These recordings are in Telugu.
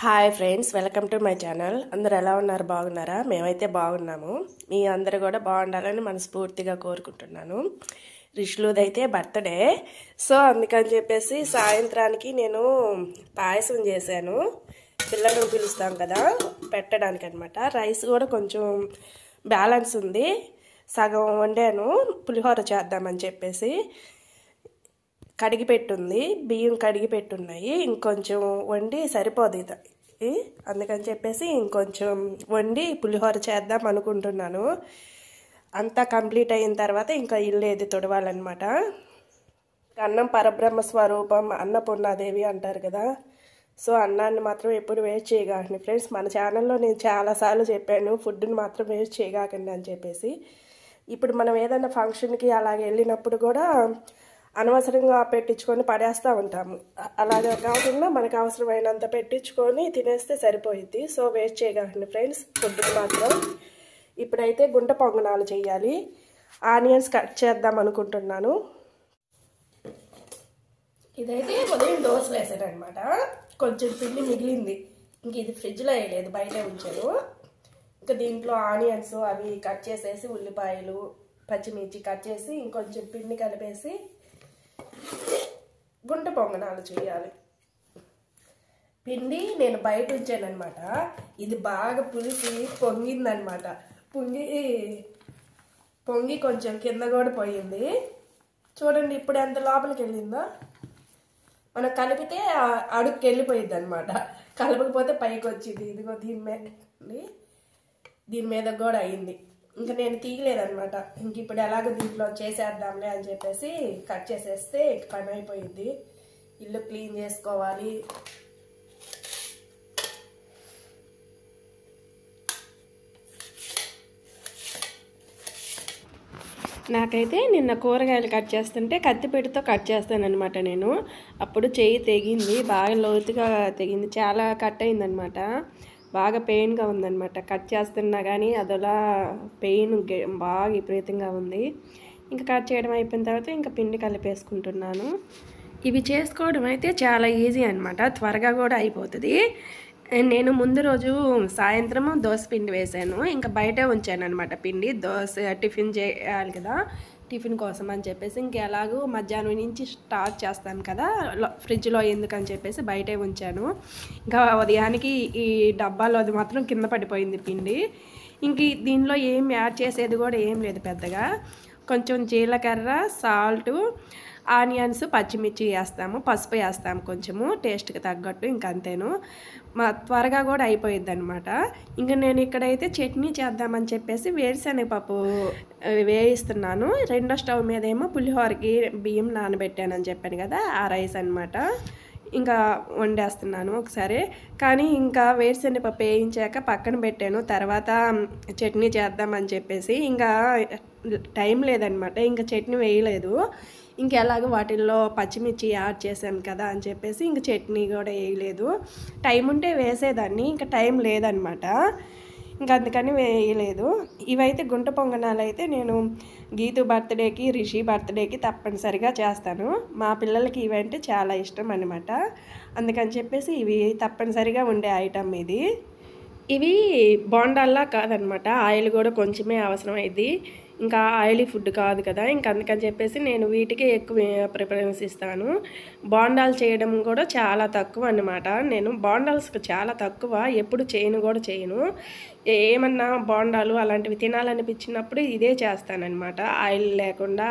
Hi friends, welcome to my channel. అందరు ఎలా ఉన్నారు? బాగున్నారా? మేమైతే బాగున్నాము. మీ అందరూ కూడా బాగుండాలని మనస్ఫూర్తిగా కోరుకుంటున్నాను. రిష్లుదైతే బర్త్డే, సో అందుకని చెప్పేసి సాయంత్రానికి నేను పాయసం చేశాను. పిల్లలను పిలుస్తాం కదా పెట్టడానికి అనమాట. రైస్ కూడా కొంచెం బ్యాలెన్స్ ఉంది, సగం వండాను. పులిహోర చేద్దామని చెప్పేసి కడిగి పెట్టుంది, బియ్యం కడిగి పెట్టున్నాయి. ఇంకొంచెం వండి సరిపోదు ఇది, అందుకని చెప్పేసి ఇంకొంచెం వండి పులిహోర చేద్దాం అనుకుంటున్నాను. అంతా కంప్లీట్ అయిన తర్వాత ఇంకా ఇల్లు ఏది తొడవాలన్నమాట. అన్నం పరబ్రహ్మ స్వరూపం, అన్నపూర్ణాదేవి అంటారు కదా. సో అన్నాన్ని మాత్రం ఎప్పుడు వేస్ట్ చేయగాకండి ఫ్రెండ్స్. మన ఛానల్లో నేను చాలాసార్లు చెప్పాను, ఫుడ్ని మాత్రం వేస్ట్ చేయగాకండి అని చెప్పేసి. ఇప్పుడు మనం ఏదైనా ఫంక్షన్కి అలాగే వెళ్ళినప్పుడు కూడా అనవసరంగా పెట్టించుకొని పడేస్తూ ఉంటాము. అలాగే కాకుండా మనకు అవసరమైనంత పెట్టించుకొని తినేస్తే సరిపోయిద్ది. సో వేస్ట్ చేయకండి ఫ్రెండ్స్ ఫుడ్ని మాత్రం. ఇప్పుడైతే గుంట పొంగనాలు చేయాలి. ఆనియన్స్ కట్ చేద్దాం అనుకుంటున్నాను. ఇదైతే ఉదయం దోశలు వేసాను అనమాట. కొంచెం పిండి మిగిలింది, ఇంక ఇది ఫ్రిడ్జ్లో వేయలేదు, బయటే ఉంచాను. ఇంకా దీంట్లో ఆనియన్స్ అవి కట్ చేసేసి, ఉల్లిపాయలు పచ్చిమిర్చి కట్ చేసి ఇంకొంచెం పిండి కలిపేసి గుంట పొంగనాలు చేయాలి. పిండి నేను బయట ఉంచాను అనమాట. ఇది బాగా పులిసి పొంగిందనమాట. పొంగి కొంచెం కింద కూడా పోయింది. చూడండి ఇప్పుడు ఎంత లోపలికి వెళ్ళిందో. మనం కలిపితే అడుగుకి వెళ్ళిపోయింది అనమాట, కలపకపోతే పైకి వచ్చింది. ఇదిగో దీని మీద కూడా అయింది. ఇంకా నేను తీయలేదనమాట. ఇంక ఇప్పుడు ఎలాగో దీంట్లో చేసేద్దాంలే అని చెప్పేసి కట్ చేసేస్తే పని అయిపోయింది. ఇల్లు క్లీన్ చేసుకోవాలి. నాకైతే నిన్న కూరగాయలు కట్ చేస్తుంటే కత్తిపీటతో కట్ చేస్తానమాట నేను. అప్పుడు చెయ్యి తెగింది, బాగా లోతుగా తెగింది, చాలా కట్ అయిందనమాట. బాగా పెయిన్గా ఉందన్నమాట. కట్ చేస్తున్నా కానీ అదలా పెయిన్ బాగా విపరీతంగా ఉంది. ఇంకా కట్ చేయడం అయిపోయిన తర్వాత ఇంకా పిండి కలిపేసుకుంటున్నాను. ఇవి చేసుకోవడం అయితే చాలా ఈజీ అనమాట, త్వరగా కూడా అయిపోతుంది. నేను ముందు రోజు సాయంత్రం దోశ పిండి వేసాను, ఇంకా బయటే ఉంచాను అనమాట పిండి. దోశ టిఫిన్ చేయాలి కదా, టిఫిన్ కోసం అని చెప్పేసి ఇంక ఎలాగో మధ్యాహ్నం నుంచి స్టార్ట్ చేస్తాను కదా, ఫ్రిడ్జ్లో ఎందుకని చెప్పేసి బయటే ఉంచాను. ఇంకా ఉదయానికి ఈ డబ్బాలో అది మాత్రం కింద పడిపోయింది పిండి. ఇంక దీనిలో ఏం యాడ్ చేసేది కూడా ఏం లేదు పెద్దగా. కొంచెం జీలకర్ర, సాల్టు, ఆనియన్స్, పచ్చిమిర్చి వేస్తాము, పసుపు వేస్తాము కొంచెము టేస్ట్కి తగ్గట్టు. ఇంక అంతేను, త్వరగా కూడా అయిపోయిద్ది అనమాట. ఇంకా నేను ఇక్కడైతే చట్నీ చేద్దామని చెప్పేసి వేరుశనగపప్పు వేయిస్తున్నాను. రెండో స్టవ్ మీద ఏమో పులిహోరకి బియ్యం నానబెట్టానని చెప్పాను కదా, ఆ రైస్ అనమాట. ఇంకా వండేస్తున్నాను ఒకసారి. కానీ ఇంకా వేరుశనగపప్పు వేయించాక పక్కన పెట్టాను, తర్వాత చట్నీ చేద్దామని చెప్పేసి. ఇంకా టైం లేదనమాట, ఇంకా చట్నీ వేయలేదు. ఇంకెలాగో వాటిల్లో పచ్చిమిర్చి యాడ్ చేశాను కదా అని చెప్పేసి ఇంక చట్నీ కూడా వేయలేదు. టైం ఉంటే వేసేదాన్ని, ఇంకా టైం లేదనమాట, ఇంకా అందుకని వేయలేదు. ఇవైతే గుంట పొంగనాలు అయితే నేను గీతు బర్త్డేకి, రిషి బర్త్డేకి తప్పనిసరిగా చేస్తాను. మా పిల్లలకి ఇవంటే చాలా ఇష్టం అనమాట. అందుకని చెప్పేసి ఇవి తప్పనిసరిగా ఉండే ఐటమ్ ఇది. ఇవి బోండాల్లా కాదనమాట, ఆయిల్ కూడా కొంచెమే అవసరం అయింది. ఇంకా ఆయిలీ ఫుడ్ కాదు కదా, ఇంకా అందుకని చెప్పేసి నేను వీటికి ఎక్కువ ప్రిఫరెన్స్ ఇస్తాను. బోండాలు చేయడం కూడా చాలా తక్కువ అన్నమాట. నేను బోండాల్స్కి చాలా తక్కువ, ఎప్పుడు చేయను. ఏమన్నా బోండాలు అలాంటివి తినాలనిపించినప్పుడు ఇదే చేస్తానన్నమాట, ఆయిల్ లేకుండా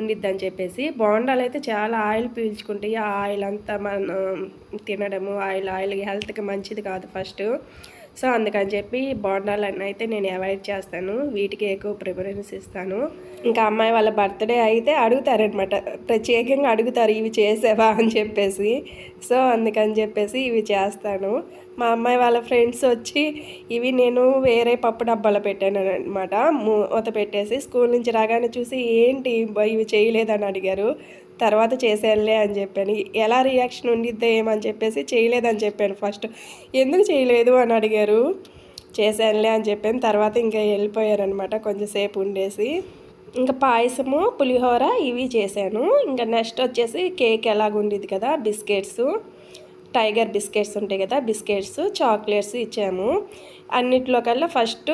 ఉండిద్దని చెప్పేసి. బోండాలు అయితే చాలా ఆయిల్ పీల్చుకుంటాయి. ఆ ఆయిల్ అంతా మనం తినడము, ఆయిల్ హెల్త్కి మంచిది కాదు ఫస్ట్. సో అందుకని చెప్పి బోండాలన్నీ అయితే నేను అవాయిడ్ చేస్తాను, వీటికి ఎక్కువ ప్రిఫరెన్స్ ఇస్తాను. ఇంకా అమ్మాయి వాళ్ళ బర్త్డే అయితే అడుగుతారనమాట, ప్రత్యేకంగా అడుగుతారు ఇవి చేసావా అని చెప్పేసి. సో అందుకని చెప్పేసి ఇవి చేస్తాను. మా అమ్మాయి వాళ్ళ ఫ్రెండ్స్ వచ్చి ఇవి నేను వేరే పప్పు డబ్బాలో పెట్టాను అనమాట, మూత పెట్టేసి. స్కూల్ నుంచి రాగానే చూసి ఏంటి ఇవి చేయలేదని అడిగారు. తర్వాత చేసేయాలే అని చెప్పాను. ఎలా రియాక్షన్ ఉండిద్దో ఏమని చెప్పేసి చేయలేదని చెప్పాను ఫస్ట్. ఎందుకు చేయలేదు అని అడిగారు. చేసేయాలే అని చెప్పాను. తర్వాత ఇంకా వెళ్ళిపోయారనమాట కొంచెంసేపు ఉండేసి. ఇంకా పాయసము, పులిహోర ఇవి చేశాను. ఇంకా నెక్స్ట్ వచ్చేసి కేక్ ఎలాగుండిద్ది కదా, బిస్కెట్స్ టైగర్ బిస్కెట్స్ ఉంటాయి కదా, బిస్కెట్స్, చాక్లెట్స్ ఇచ్చాము. అన్నిట్లో కల్లా ఫస్ట్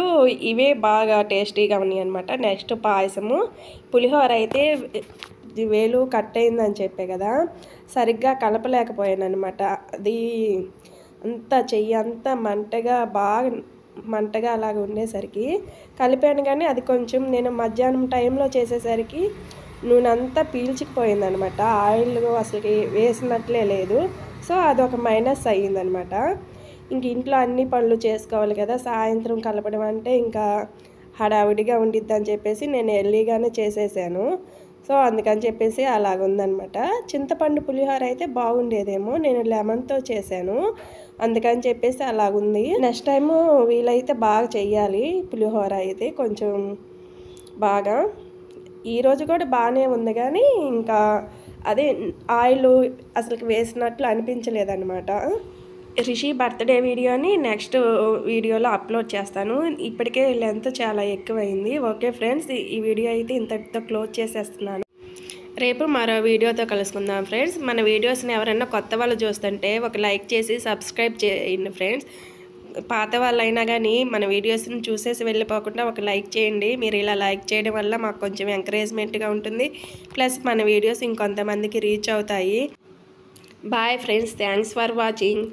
ఇవే బాగా టేస్టీగా ఉన్నాయి అనమాట. నెక్స్ట్ పాయసము, పులిహోర అయితే వేలు కట్ అయిందని చెప్పే కదా, సరిగ్గా కలపలేకపోయాను అనమాట. అది అంతా చెయ్యి అంతా మంటగా అలాగ ఉండేసరికి కలిపాను, కానీ అది కొంచెం నేను మధ్యాహ్నం టైంలో చేసేసరికి నూనె అంతా పీల్చుకుపోయిందనమాట. ఆయిల్ అసలుకి వేసినట్లే లేదు. సో అదొక మైనస్ అయ్యిందనమాట. ఇంక ఇంట్లో అన్ని పనులు చేసుకోవాలి కదా, సాయంత్రం కలపడం అంటే ఇంకా హడావిడిగా ఉండిద్ది అని చెప్పేసి నేను ఎర్లీగానే చేసేసాను. సో అందుకని చెప్పేసి అలాగుందనమాట. చింతపండు పులిహోర అయితే బాగుండేదేమో, నేను లెమన్తో చేశాను, అందుకని చెప్పేసి అలాగుంది. నెక్స్ట్ టైము వీలైతే బాగా చెయ్యాలి పులిహోర అయితే కొంచెం బాగా. ఈరోజు కూడా బాగానే ఉంది, కానీ ఇంకా అదే ఆయిల్ అసలుకి వేసినట్లు అనిపించలేదన్నమాట. రిషి బర్త్డే వీడియోని నెక్స్ట్ వీడియోలో అప్లోడ్ చేస్తాను. ఇప్పటికే లెంత్ చాలా ఎక్కువైంది. ఓకే ఫ్రెండ్స్, ఈ వీడియో అయితే ఇంతటితో క్లోజ్ చేసేస్తున్నాను. రేపు మరో వీడియోతో కలుసుకుందాం ఫ్రెండ్స్. మన వీడియోస్ని ఎవరైనా కొత్త వాళ్ళు చూస్తుంటే ఒక లైక్ చేసి సబ్స్క్రైబ్ చేయండి ఫ్రెండ్స్. పాత వాళ్ళైనా కానీ మన వీడియోస్ని చూసేసి వెళ్ళిపోకుండా ఒక లైక్ చేయండి. మీరు ఇలా లైక్ చేయడం వల్ల మాకు కొంచెం ఎంకరేజ్మెంట్గా ఉంటుంది. ప్లస్ మన వీడియోస్ ఇంకొంతమందికి రీచ్ అవుతాయి. Bye friends, thanks for watching.